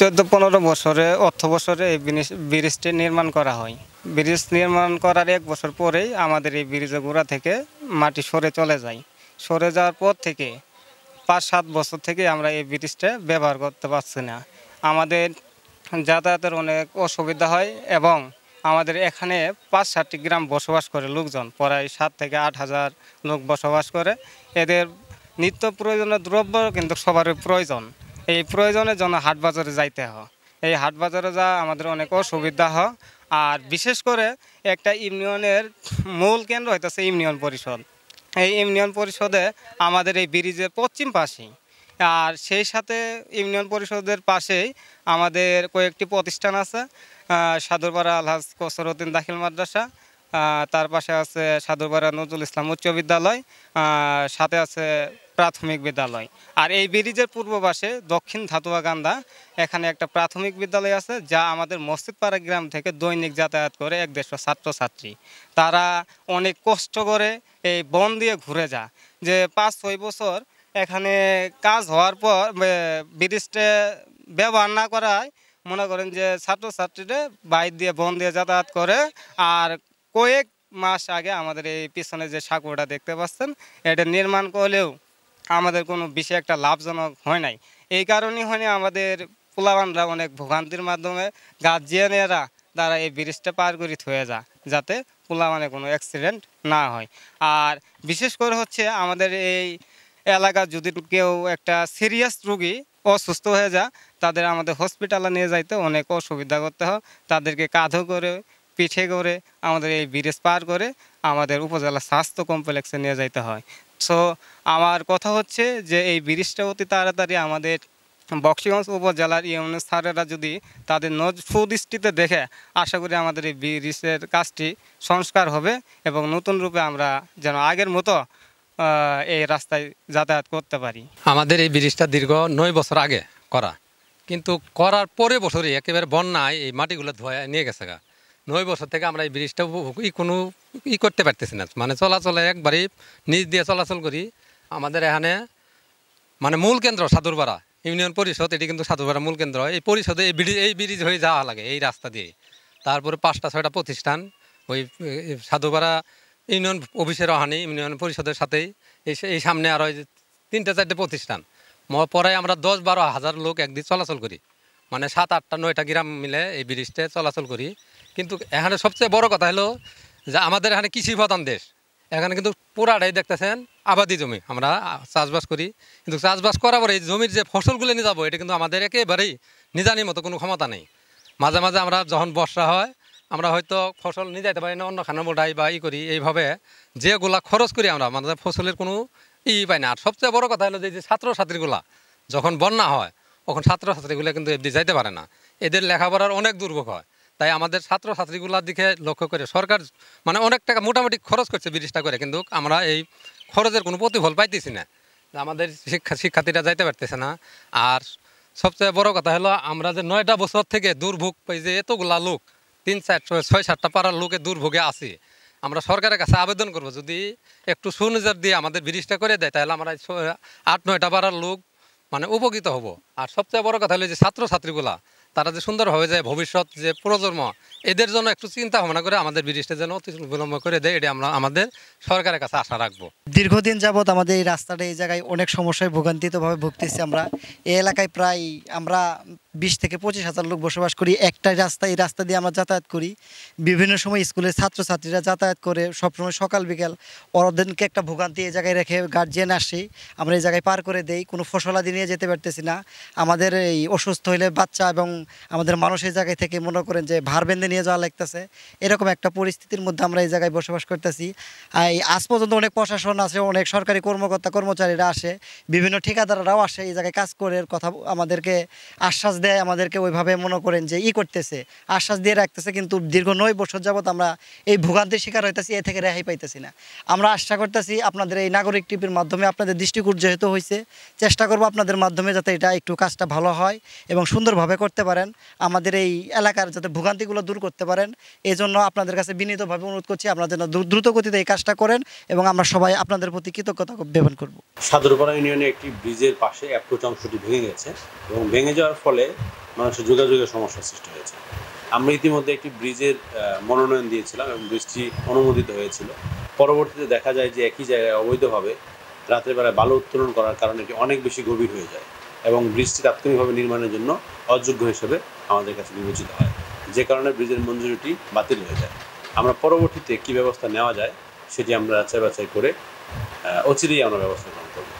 14-15 বছরে অর্থ বছরে এই ব্রিজটি নির্মাণ করা হয়। ব্রিজ নির্মাণ করার 1 বছর পরেই আমাদের এই ব্রিজের গোড়া থেকে মাটি সরে চলে যায়। সরে যাওয়ার পর থেকে 5-7 বছর থেকে আমরা এই ব্রিজটা ব্যবহার করতে পারছি না। আমাদের যাতায়াতের অনেক অসুবিধা হয় এবং আমাদের এখানে 5-7টি গ্রাম বসবাস করে লোকজন, প্রায় 7 থেকে 8 হাজার লোক বসবাস করে। এদের নিত্য প্রয়োজনীয় দ্রব্য কিন্তু সবারই প্রয়োজন। এই প্রয়োজনের জন্য হাট বাজারে যাইতে হয়। এই হাট বাজারে যাওয়া আমাদের অনেক অসুবিধা হয়। আর বিশেষ করে একটা ইউনিয়নের মূল কেন্দ্র হইতেছে ইউনিয়ন পরিষদ। এই ইউনিয়ন পরিষদে আমাদের এই ব্রিজের পশ্চিম পাশেই, আর সেই সাথে ইউনিয়ন পরিষদের পাশেই আমাদের কয়েকটি প্রতিষ্ঠান আছে। সাদুরপাড়া আলহাজ কসরউদ্দিন দাখিল মাদ্রাসা, তার পাশে আছে সাদুরপাড়া নজরুল ইসলাম উচ্চ বিদ্যালয়, সাথে আছে প্রাথমিক বিদ্যালয়। আর এই ব্রিজের পূর্ব পাশে দক্ষিণ ধাতুয়াকান্দা, এখানে একটা প্রাথমিক বিদ্যালয় আছে, যা আমাদের মসজিদপাড়া গ্রাম থেকে দৈনিক যাতায়াত করে 150 ছাত্রছাত্রী। তারা অনেক কষ্ট করে এই বন দিয়ে ঘুরে যায়। যে 5-6 বছর এখানে কাজ হওয়ার পর ব্রিজটা ব্যবহার না করায় মনে করেন যে ছাত্রছাত্রীরা বাইর দিয়ে বন দিয়ে যাতায়াত করে। আর কয়েক মাস আগে আমাদের এই পিছনে যে সাঁকোটা দেখতে পাচ্ছেন, এটা নির্মাণ করলেও আমাদের কোনো বিশেষ একটা লাভজনক হয় নাই। এই কারণেই হয় আমাদের পোলাবানরা অনেক ভোগান্তির মাধ্যমে গার্জিয়ানেরা তারা এই ব্রিজটা পার করে থয়ে যায়, যাতে পোলাবানে কোনো অ্যাক্সিডেন্ট না হয়। আর বিশেষ করে হচ্ছে আমাদের এই এলাকা যদি কেউ একটা সিরিয়াস রোগী অসুস্থ হয়ে যায়, তাদের আমাদের হসপিটালে নিয়ে যাইতে অনেক অসুবিধা করতে হয়। তাদেরকে কাঁধে করে পিঠে করে আমাদের এই ব্রিজ পার করে আমাদের উপজেলা স্বাস্থ্য কমপ্লেক্সে নিয়ে যাইতে হয়। সো আমার কথা হচ্ছে যে এই ব্রিজটা অতি তাড়াতাড়ি আমাদের বকশীগঞ্জ উপজেলার ইউনিয়ন স্যারেরা যদি তাদের সুদৃষ্টিতে দেখে, আশা করি আমাদের এই ব্রিজের কাজটি সংস্কার হবে এবং নতুন রূপে আমরা যেন আগের মতো এই রাস্তায় যাতায়াত করতে পারি। আমাদের এই ব্রিজটা দীর্ঘ 9 বছর আগে করা, কিন্তু করার পরে বছরই একেবারে বন্যায় এই মাটিগুলো ধোয়া নিয়ে গেছে। 9 বছর থেকে আমরা এই ব্রিজটা কোনো করতে পারতেছি না, মানে চলাচলে একবারই নিচ দিয়ে চলাচল করি। আমাদের এখানে মানে মূল কেন্দ্র সাদুরপাড়া ইউনিয়ন পরিষদ, এটি কিন্তু সাদুরপাড়া মূল কেন্দ্র। এই পরিষদে এই ব্রিজ হয়ে যাওয়া লাগে এই রাস্তা দিয়ে। তারপরে 5টা-6টা প্রতিষ্ঠান ওই সাদুরপাড়া ইউনিয়ন অফিসের ওখানে ইউনিয়ন পরিষদের সাথেই এই সামনে আরও 3-4টে প্রতিষ্ঠান। পরে আমরা 10-12 হাজার লোক একদিন চলাচল করি, মানে 7-8টা-9টা গ্রাম মিলে এই ব্রিজটা চলাচল করি। কিন্তু এখানে সবচেয়ে বড় কথা হলো যে আমাদের এখানে কৃষি প্রধান দেশ। এখানে কিন্তু পুরাটাই দেখতেছেন আবাদি জমি, আমরা চাষবাস করি। কিন্তু চাষবাস করার পরে এই জমির যে ফসলগুলো নিয়ে যাবো, এটা কিন্তু আমাদের একেবারেই নিজানির মতো কোনো ক্ষমতা নেই। মাঝে মাঝে আমরা যখন বর্ষা হয়, আমরা হয়তো ফসল নিয়ে যাইতে পারি না, অন্য খানা মোটাই বা করি। এইভাবে যেগুলা খরচ করি আমরা, আমাদের ফসলের কোনো পাই না। আর সবচেয়ে বড় কথা হলো যে ছাত্রছাত্রীগুলা যখন বন্যা হয়, তখন ছাত্রছাত্রীগুলো কিন্তু এমনি যাইতে পারে না, এদের লেখাপড়ার অনেক দুর্ভোগ হয়। তাই আমাদের ছাত্রছাত্রীগুলোর দিকে লক্ষ্য করে সরকার মানে অনেক টাকা মোটামুটি খরচ করছে ব্রিজটা করে, কিন্তু আমরা এই খরচের কোনো প্রতিফল পাইতেছি না। আমাদের শিক্ষার্থীরা যাইতে পারতেছে না। আর সবচেয়ে বড় কথা হলো আমরা যে 9টা বছর থেকে দুর্ভোগ পাই, যে এতগুলা লোক 3-4-6-7টা পাড়ার লোকের দুর্ভোগে আছি। আমরা সরকারের কাছে আবেদন করব, যদি একটু সুনজর দিয়ে আমাদের ব্রিজটা করে দেয়, তাহলে আমরা 8-9টা পাড়ার লোক মানে উপকৃত হব। আর সবচেয়ে বড় কথা হলো যে ছাত্রছাত্রীগুলা তারা যে সুন্দরভাবে যায়, ভবিষ্যৎ যে প্রজন্ম, এদের জন্য একটু চিন্তা ভাবনা করে আমাদের ব্রিজটা যেন অতি বিলম্ব করে দেয়, এটা আমরা আমাদের সরকারের কাছে আশা রাখবো। দীর্ঘদিন যাবৎ আমাদের এই রাস্তাটা এই জায়গায় অনেক সমস্যায় ভোগান্তিতভাবে ভুগতেছি আমরা। এই এলাকায় প্রায় আমরা 20 থেকে 25 হাজার লোক বসবাস করি। একটাই রাস্তা, এই রাস্তা দিয়ে আমরা যাতায়াত করি। বিভিন্ন সময় স্কুলের ছাত্রছাত্রীরা যাতায়াত করে, সবসময় সকাল বিকাল ওদেরকে একটা ভোগান্তি এই জায়গায় রেখে গার্জিয়ান আসি, আমরা এই জায়গায় পার করে দেই। কোনো ফসলাদি নিয়ে যেতে পারতেছি না। আমাদের এই অসুস্থ হইলে বাচ্চা এবং আমাদের মানুষ এই জায়গায় থেকে মনে করেন যে ভার বেঁধে নিয়ে যাওয়া লাগতেছে। এরকম একটা পরিস্থিতির মধ্যে আমরা এই জায়গায় বসবাস করতেছি। আজ পর্যন্ত অনেক প্রশাসন আছে, অনেক সরকারি কর্মকর্তা কর্মচারীরা আসে, বিভিন্ন ঠিকাদাররাও আসে, এই জায়গায় কাজ করে কথা আমাদেরকে আশ্বাস দেয়, আমাদেরকে ওইভাবে মনে করেন যে করতেছে, আশ্বাস দিয়ে রাখতেছে। কিন্তু দীর্ঘ 9 বছর যাবৎ আমরা এই ভোগান্তির শিকার হইতেছি, এ থেকে রেহাই পাইতেছি না। আমরা আশা করতেছি আপনাদের এই নাগরিক টিভির মাধ্যমে, আপনাদের দৃষ্টিকোণ যেহেতু হয়েছে, চেষ্টা করব আপনাদের মাধ্যমে যাতে এটা একটু কাজটা ভালো হয় এবং সুন্দরভাবে করতে পারেন, আমাদের এই এলাকার যাতে ভোগান্তিগুলো দূর করতে পারেন। এই জন্য আপনাদের কাছে বিনীতভাবে অনুরোধ করছি, আপনারা যেন দ্রুত গতিতে এই কাজটা করেন এবং আমরা সবাই আপনাদের প্রতি কৃতজ্ঞতা জ্ঞাপন করব। সাদুরপাড়া ইউনিয়নে একটি ব্রিজের পাশে অ্যাপ্রোচ অংশটি ভেঙে গেছে এবং ভেঙে যাওয়ার ফলে মানুষের যোগাযোগের সমস্যার সৃষ্টি হয়েছে। আমরা ইতিমধ্যে একটি ব্রিজের মনোনয়ন দিয়েছিলাম এবং ব্রিজটি অনুমোদিত হয়েছিল। পরবর্তীতে দেখা যায় যে একই জায়গায় অবৈধভাবে রাতের বেলায় বালু উত্তোলন করার কারণে এটি অনেক বেশি গভীর হয়ে যায় এবং ব্রিজটি তাৎক্ষণিকভাবে নির্মাণের জন্য অযোগ্য হিসেবে আমাদের কাছে বিবেচিত হয়, যে কারণে ব্রিজের মঞ্জুরিটি বাতিল হয়ে যায়। আমরা পরবর্তীতে কী ব্যবস্থা নেওয়া যায় সেটি আমরা যাচাই বাছাই করে অচিরেই আমরা ব্যবস্থা গ্রহণ করব।